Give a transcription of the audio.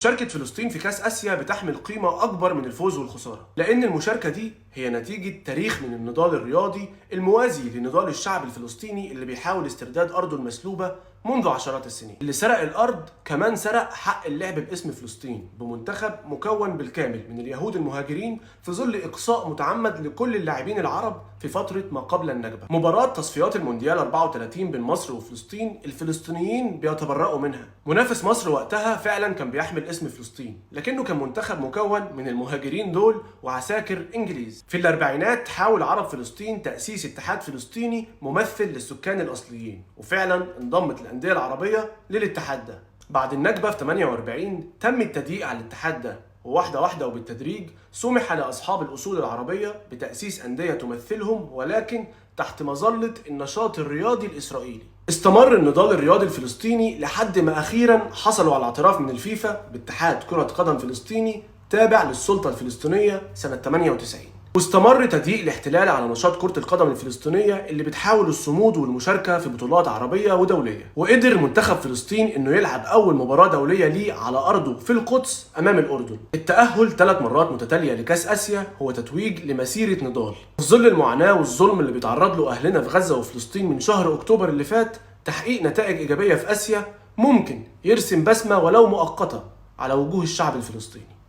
مشاركة فلسطين في كأس آسيا بتحمل قيمة أكبر من الفوز والخسارة، لأن المشاركة دي هي نتيجة تاريخ من النضال الرياضي الموازي لنضال الشعب الفلسطيني اللي بيحاول استرداد أرضه المسلوبة منذ عشرات السنين. اللي سرق الأرض كمان سرق حق اللعب باسم فلسطين بمنتخب مكون بالكامل من اليهود المهاجرين في ظل إقصاء متعمد لكل اللاعبين العرب في فترة ما قبل النكبة. مباراة تصفيات المونديال 34 بين مصر وفلسطين الفلسطينيين بيتبرؤوا منها. منافس مصر وقتها فعلا كان بيحمل اسم فلسطين، لكنه كان منتخب مكون من المهاجرين دول وعساكر إنجليز. في الأربعينات حاول عرب فلسطين تأسيس اتحاد فلسطيني ممثل للسكان الأصليين، وفعلا انضمت الأندية العربية للاتحاد ده. بعد النكبة في 48 تم التضييق على الاتحاد ده، وواحدة واحدة وبالتدريج سمح لأصحاب الأصول العربية بتأسيس أندية تمثلهم، ولكن تحت مظلة النشاط الرياضي الإسرائيلي. استمر النضال الرياضي الفلسطيني لحد ما أخيرا حصلوا على اعتراف من الفيفا باتحاد كرة قدم فلسطيني تابع للسلطة الفلسطينية سنة 98. واستمر تضييق الاحتلال على نشاط كرة القدم الفلسطينية اللي بتحاول الصمود والمشاركة في بطولات عربية ودولية. وقدر منتخب فلسطين انه يلعب اول مباراة دولية ليه على ارضه في القدس امام الاردن. التأهل 3 مرات متتالية لكأس اسيا هو تتويج لمسيرة نضال. في ظل المعاناة والظلم اللي بيتعرض له اهلنا في غزة وفلسطين من شهر اكتوبر اللي فات، تحقيق نتائج ايجابية في اسيا ممكن يرسم بسمة ولو مؤقتة على وجوه الشعب الفلسطيني.